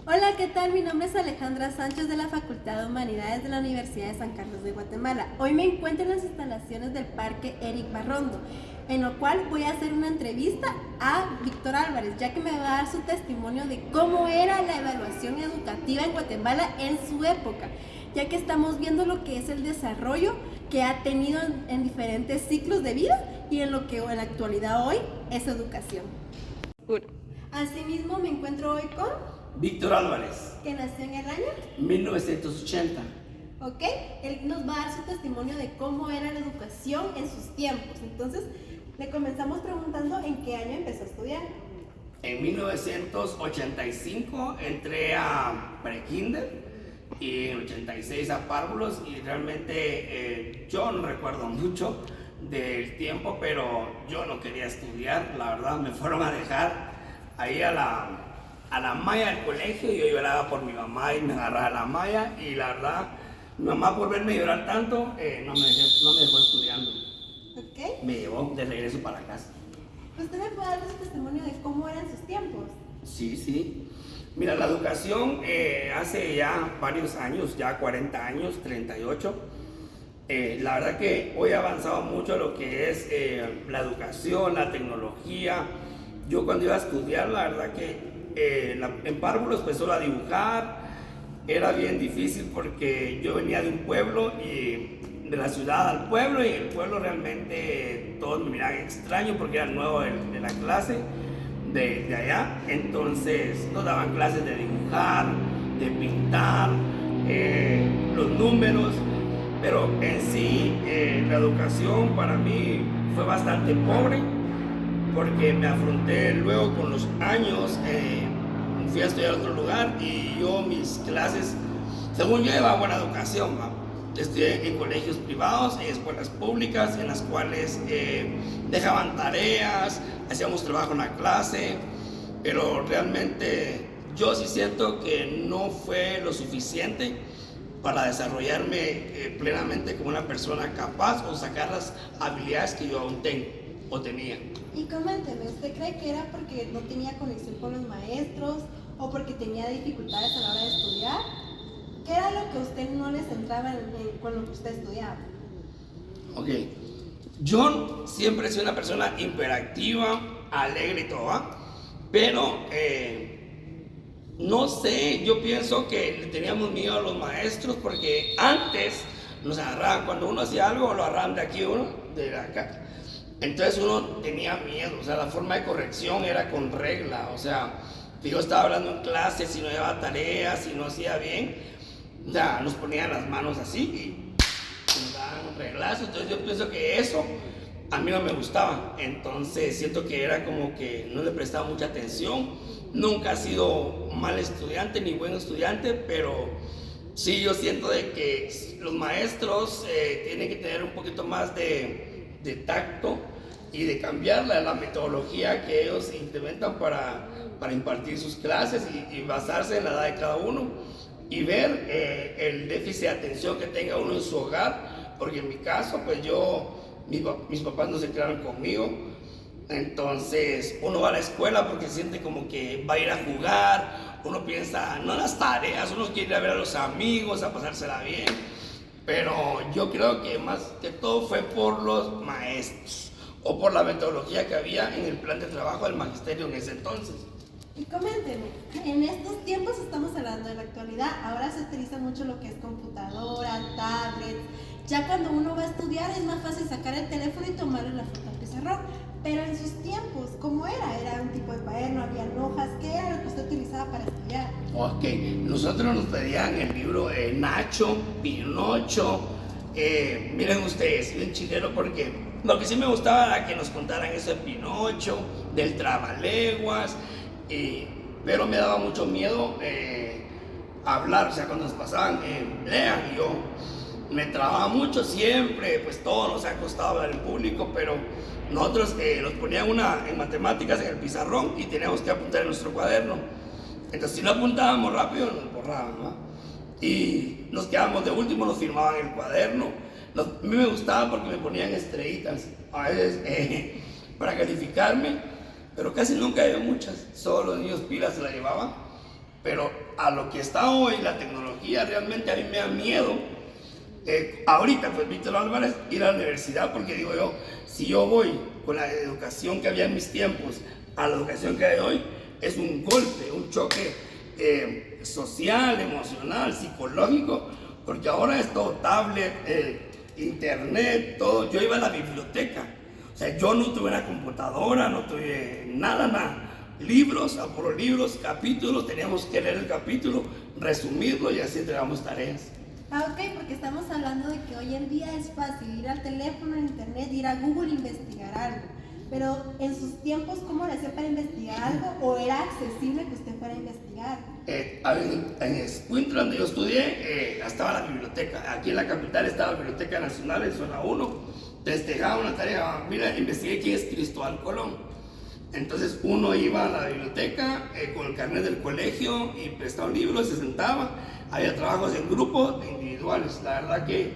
Hola, ¿qué tal? Mi nombre es Alejandra Sánchez de la Facultad de Humanidades de la Universidad de San Carlos de Guatemala. Hoy me encuentro en las instalaciones del Parque Eric Barrondo, en lo cual voy a hacer una entrevista a Víctor Álvarez, ya que me va a dar su testimonio de cómo era la evaluación educativa en Guatemala en su época, ya que estamos viendo lo que es el desarrollo que ha tenido en diferentes ciclos de vida y en lo que en la actualidad hoy es educación. Asimismo, me encuentro hoy con Víctor Álvarez, que nació en el año 1980. ¿ok? Él nos va a dar su testimonio de cómo era la educación en sus tiempos. Entonces, le comenzamos preguntando en qué año empezó a estudiar. En 1985 entré a prekinder y en 86 a párvulos y realmente yo no recuerdo mucho del tiempo, pero yo no quería estudiar, la verdad me fueron a dejar ahí a la malla del colegio y yo lloraba por mi mamá y me agarraba la malla y la verdad mi mamá por verme llorar tanto no me dejó estudiando. ¿Ok? Me llevó de regreso para casa. ¿Usted me puede dar su testimonio de cómo eran sus tiempos? Sí. Mira, la educación hace ya varios años, ya 40 años, 38. La verdad que hoy ha avanzado mucho lo que es la educación, la tecnología. Yo cuando iba a estudiar, la verdad que en párvulos pues solo a dibujar. Era bien difícil porque yo venía de un pueblo y de la ciudad al pueblo y el pueblo realmente todos me miraban extraño porque era nuevo de la clase de allá. Entonces nos daban clases de dibujar, de pintar, los números, pero en sí la educación para mí fue bastante pobre porque me afronté luego con los años. Fui a estudiar a otro lugar y yo mis clases, según yo llevaba buena educación, ¿va? Estudié en colegios privados, en escuelas públicas, en las cuales dejaban tareas, hacíamos trabajo en la clase, pero realmente yo sí siento que no fue lo suficiente para desarrollarme plenamente como una persona capaz o sacar las habilidades que yo aún tengo o tenía. Y coménteme, ¿usted cree que era porque no tenía conexión con los maestros o porque tenía dificultades a la hora de estudiar? ¿Qué era lo que a usted no les entraba con lo que usted estudiaba? Ok, yo siempre he sido una persona hiperactiva, alegre y todo, ¿va? Pero no sé, yo pienso que le teníamos miedo a los maestros porque antes nos agarraban, cuando uno hacía algo, lo agarraban de aquí uno, de acá. Entonces uno tenía miedo, o sea, la forma de corrección era con regla, o sea, si yo estaba hablando en clase, si no llevaba tareas, si no hacía bien, ya nos ponían las manos así y nos daban un reglazo. Entonces yo pienso que eso a mí no me gustaba, entonces siento que era como que no le prestaba mucha atención. Nunca he sido mal estudiante ni buen estudiante, pero sí yo siento de que los maestros tienen que tener un poquito más de tacto y de cambiar la metodología que ellos implementan para impartir sus clases y basarse en la edad de cada uno y ver el déficit de atención que tenga uno en su hogar, porque en mi caso pues mis papás no se criaron conmigo, entonces uno va a la escuela porque siente como que va a ir a jugar, uno piensa no en las tareas, uno quiere ir a ver a los amigos, a pasársela bien. Pero yo creo que más que todo fue por los maestros o por la metodología que había en el plan de trabajo del magisterio en ese entonces. Y coménteme, en estos tiempos estamos hablando de la actualidad, ahora se utiliza mucho lo que es computadora, tablet. Ya cuando uno va a estudiar es más fácil sacar el teléfono y tomarle la foto al pizarrón. Pero en sus tiempos, ¿cómo era? ¿Era un tipo de cuaderno? ¿Habían hojas? ¿Qué era lo que usted utilizaba para estudiar? Ok, nosotros nos pedían el libro Nacho, Pinocho. Miren ustedes, bien chileno, porque lo que sí me gustaba era que nos contaran eso de Pinocho, del Trabaleguas, pero me daba mucho miedo hablar, o sea, cuando nos pasaban, lean, y yo me trababa mucho siempre, pues todo nos ha costado hablar en público, pero nosotros nos ponían en matemáticas en el pizarrón y teníamos que apuntar en nuestro cuaderno. Entonces si no apuntábamos rápido nos borraban, ¿no? Y nos quedábamos de último, nos firmaban el cuaderno. A mí me gustaba porque me ponían estrellitas a veces para calificarme, pero casi nunca había muchas, solo los niños pilas se la llevaban. pero a lo que está hoy, la tecnología realmente a mí me da miedo. Ahorita, pues Víctor Álvarez, ir a la universidad, porque digo yo, si yo voy con la educación que había en mis tiempos a la educación que hay hoy, es un golpe, un choque social, emocional, psicológico, porque ahora es todo tablet, internet, todo. Yo iba a la biblioteca, o sea, yo no tuve una computadora, no tuve nada. Libros, a por libros, capítulos, teníamos que leer el capítulo, resumirlo y así entregamos tareas. Ok, porque estamos hablando de que hoy en día es fácil ir al teléfono, a internet, ir a Google e investigar algo. Pero en sus tiempos, ¿cómo le hacía para investigar algo? ¿O era accesible que usted fuera a investigar? En Escuintla, donde yo estudié, estaba la biblioteca. Aquí en la capital estaba la Biblioteca Nacional, en zona 1. Entonces dejaba una tarea, mira, investigué quién es Cristóbal Colón. Entonces uno iba a la biblioteca con el carnet del colegio y prestaba un libro, se sentaba. Había trabajos en grupo, individuales. La verdad que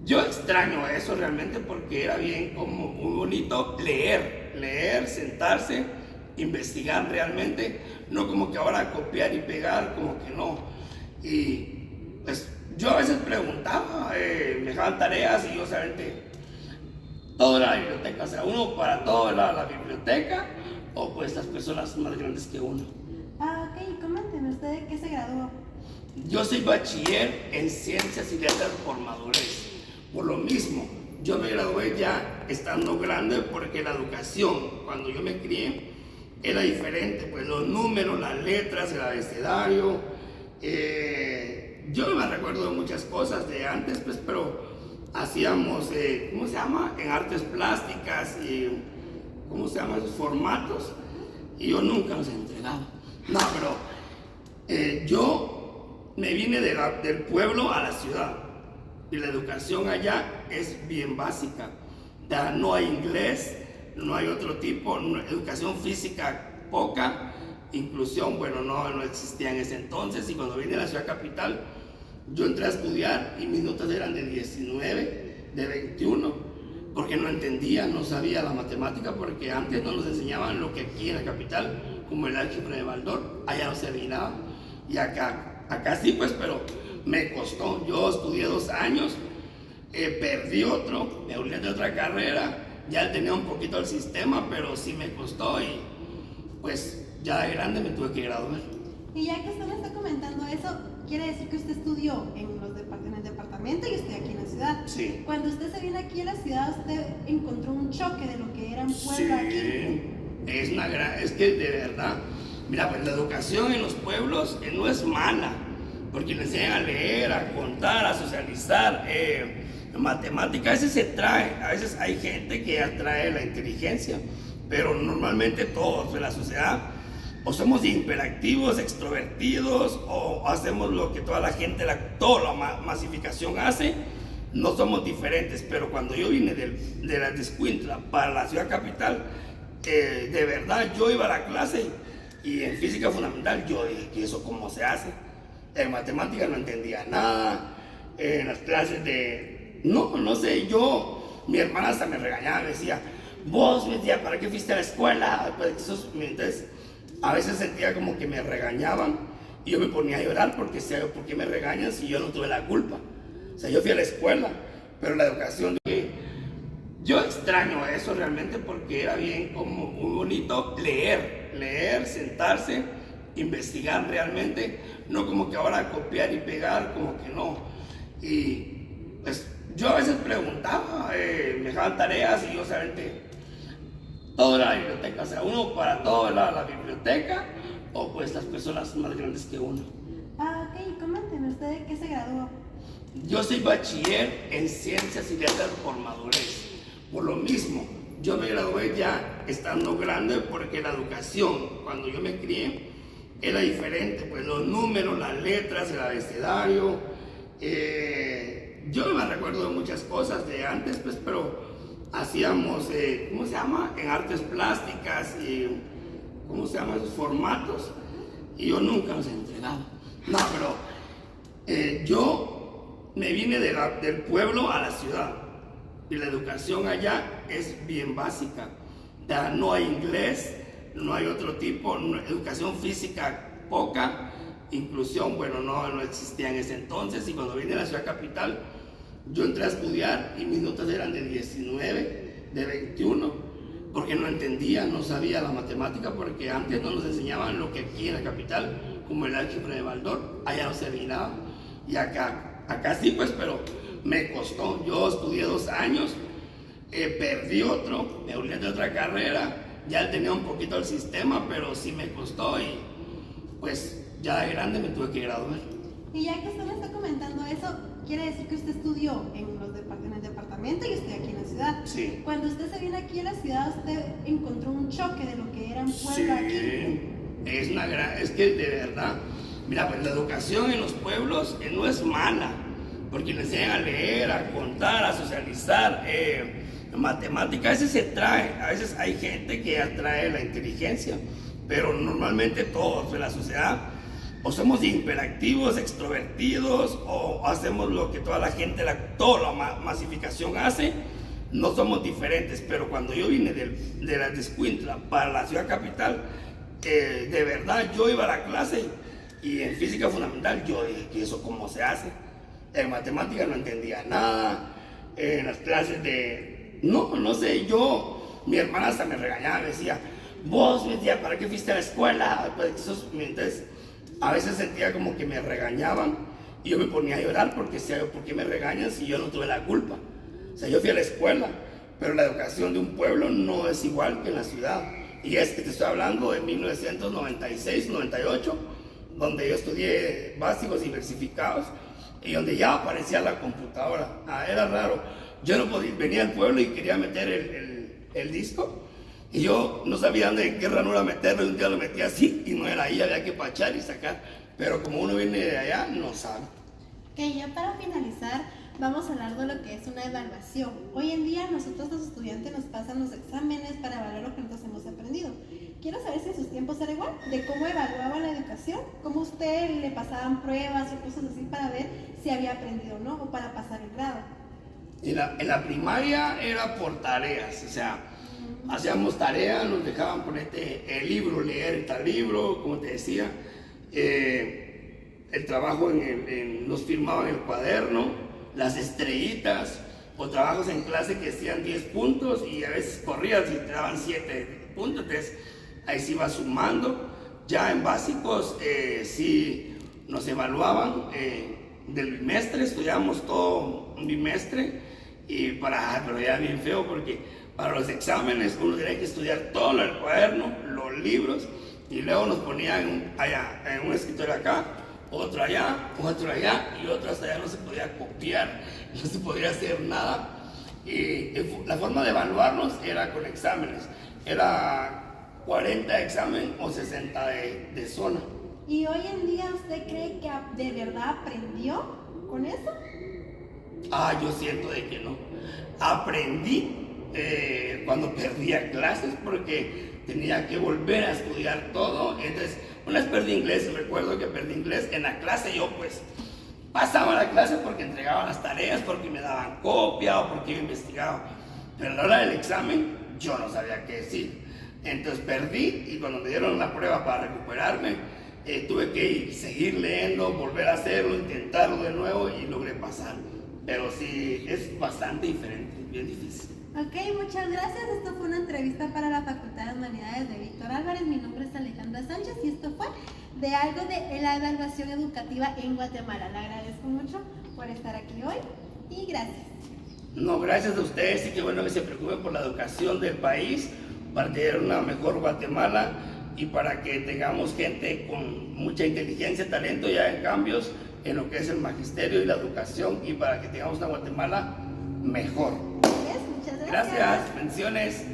yo extraño eso realmente, porque era bien como muy bonito leer, sentarse, investigar realmente, no como que ahora copiar y pegar, como que no. Y pues yo a veces preguntaba, me dejaban tareas y yo solamente, todo era la biblioteca, o sea, uno para todo era la biblioteca, o pues las personas más grandes que uno. Ok, coménteme, ¿usted de qué se graduó? Yo soy bachiller en Ciencias y Letras por madurez. Por lo mismo, yo me gradué ya estando grande, porque la educación, cuando yo me crié, era diferente, pues los números, las letras, el abecedario. Yo no me recuerdo de muchas cosas de antes, pues, pero hacíamos, ¿cómo se llama? En artes plásticas y, ¿cómo se llama? Esos formatos. Y yo nunca los he entregado. No, pero yo me vine del pueblo a la ciudad. Y la educación allá es bien básica. Ya no hay inglés, no hay otro tipo, educación física poca, inclusión, bueno, no existía en ese entonces. Y cuando vine a la ciudad capital, yo entré a estudiar y mis notas eran de 19, de 21, porque no entendía, no sabía la matemática, porque antes no nos enseñaban lo que aquí en la capital, como el álgebra de Baldor, allá no se veía nada. Y acá sí, pues, pero me costó. Yo estudié 2 años, perdí otro, me uní de otra carrera, ya tenía un poquito el sistema, pero sí me costó y pues ya de grande me tuve que graduar. Y ya que usted me está comentando eso, quiere decir que usted estudió en el departamento y usted aquí en la ciudad. Sí. Cuando usted se vino aquí a la ciudad, usted encontró un choque de lo que era un pueblo Sí, aquí. es que de verdad, mira, pues la educación en los pueblos no es mala, porque le enseñan a leer, a contar, a socializar, matemática. A veces se trae, a veces hay gente que atrae la inteligencia, pero normalmente todos en la sociedad o somos hiperactivos, extrovertidos, o hacemos lo que toda la gente, toda la masificación hace. No somos diferentes, pero cuando yo vine de la Escuintla para la ciudad capital, de verdad yo iba a la clase y en física fundamental yo dije, ¿y eso cómo se hace? En matemáticas no entendía nada, en las clases no sé, mi hermana hasta me regañaba, me decía, vos, me decía, ¿para qué fuiste a la escuela? Pues, entonces, a veces sentía como que me regañaban y yo me ponía a llorar porque decía, ¿por qué me regañan si yo no tuve la culpa? O sea, yo fui a la escuela, pero la educación, yo extraño eso realmente, porque era bien como muy bonito leer, sentarse, investigar realmente, no como que ahora copiar y pegar, como que no. Y pues yo a veces preguntaba, me dejaban tareas y yo solamente, todo era la biblioteca, o sea, uno para todo era la biblioteca, o pues las personas más grandes que uno. Ok, coménteme, ¿usted de qué se graduó? Yo soy bachiller en Ciencias y Letras por madurez. Por lo mismo, yo me gradué ya estando grande, porque la educación, cuando yo me crié, era diferente, pues los números, las letras, el abecedario. Yo no me recuerdo de muchas cosas de antes, pues, pero hacíamos, ¿cómo se llama? En artes plásticas y, ¿cómo se llama? Esos formatos. Y yo nunca los he entregado. No, pero yo me vine del pueblo a la ciudad. Y la educación allá es bien básica. Ya no hay inglés, no hay otro tipo, educación física poca, inclusión, bueno, no existía en ese entonces, y cuando vine a la ciudad capital, yo entré a estudiar y mis notas eran de 19, de 21, porque no entendía, no sabía la matemática, porque antes no nos enseñaban lo que aquí en la capital, como el álgebra de Baldor, allá no se miraba, y acá sí, pues, pero me costó. Yo estudié 2 años, perdí otro, me volví de otra carrera, ya tenía un poquito el sistema, pero sí me costó, y pues ya de grande me tuve que graduar. Y ya que usted me está comentando eso, quiere decir que usted estudió en el departamento y estoy aquí en la ciudad. Sí. Cuando usted se viene aquí a la ciudad, usted encontró un choque de lo que era un pueblo Sí, aquí. es que de verdad, mira, pues la educación en los pueblos no es mala, porque le enseñan a leer, a contar, a socializar, matemática, a veces se trae, a veces hay gente que atrae la inteligencia, pero normalmente todos en la sociedad o somos hiperactivos, extrovertidos, o hacemos lo que toda la gente, toda la masificación hace. No somos diferentes, pero cuando yo vine de la de Escuintla para la ciudad capital, de verdad yo iba a la clase y en física fundamental yo dije, ¿que eso cómo se hace? En matemáticas no entendía nada, en las clases no sé, mi hermana hasta me regañaba, me decía, vos, me decía, ¿para qué fuiste a la escuela? Pues, entonces, a veces sentía como que me regañaban y yo me ponía a llorar porque decía, ¿por qué me regañan si yo no tuve la culpa? O sea, yo fui a la escuela, pero la educación de un pueblo no es igual que en la ciudad. Y es que te estoy hablando de 1996-98, donde yo estudié básicos diversificados y donde ya aparecía la computadora. Era raro. Yo no podía, venía al pueblo y quería meter el disco y yo no sabía en qué ranura meterlo, y un día lo metí así y no era ahí, había que pachar y sacar. Pero como uno viene de allá, no sabe. Que ya para finalizar, vamos a hablar de lo que es una evaluación. Hoy en día nosotros los estudiantes nos pasan los exámenes para evaluar lo que nosotros hemos aprendido. Quiero saber si en sus tiempos era igual, de cómo evaluaban la educación, cómo usted le pasaban pruebas o cosas así para ver si había aprendido o no, o para pasar el grado. En la primaria era por tareas, o sea, hacíamos tareas, nos dejaban ponerte el libro, leer tal libro, como te decía, el trabajo nos firmaban el cuaderno, las estrellitas, o trabajos en clase que hacían 10 puntos y a veces corrías y te daban 7 puntos, entonces ahí se iba sumando. Ya en básicos sí nos evaluaban del bimestre, estudiábamos todo un bimestre, pero ya bien feo porque para los exámenes uno tenía que estudiar todo el cuaderno, los libros, y luego nos ponían allá, en un escritorio acá, otro allá y otro hasta allá. No se podía copiar, no se podía hacer nada. Y la forma de evaluarnos era con exámenes, era 40 examen o 60 de zona. ¿Y hoy en día usted cree que de verdad aprendió con eso? Yo siento de que no. Aprendí cuando perdía clases porque tenía que volver a estudiar todo. Entonces, una vez perdí inglés, recuerdo que perdí inglés en la clase. Yo pues pasaba la clase porque entregaba las tareas, porque me daban copia o porque yo investigaba. Pero a la hora del examen yo no sabía qué decir. Entonces perdí y cuando me dieron la prueba para recuperarme, tuve que seguir leyendo, volver a hacerlo, intentarlo de nuevo y logré pasar. Pero sí, es bastante diferente, bien difícil. Ok, muchas gracias. Esto fue una entrevista para la Facultad de Humanidades de Víctor Álvarez. Mi nombre es Alejandra Sánchez y esto fue de algo de la evaluación educativa en Guatemala. Le agradezco mucho por estar aquí hoy y gracias. No, gracias a ustedes y qué bueno que se preocupen por la educación del país para tener una mejor Guatemala y para que tengamos gente con mucha inteligencia, talento y hagan cambios en lo que es el magisterio y la educación y para que tengamos una Guatemala mejor. Muchas gracias. Gracias, bendiciones.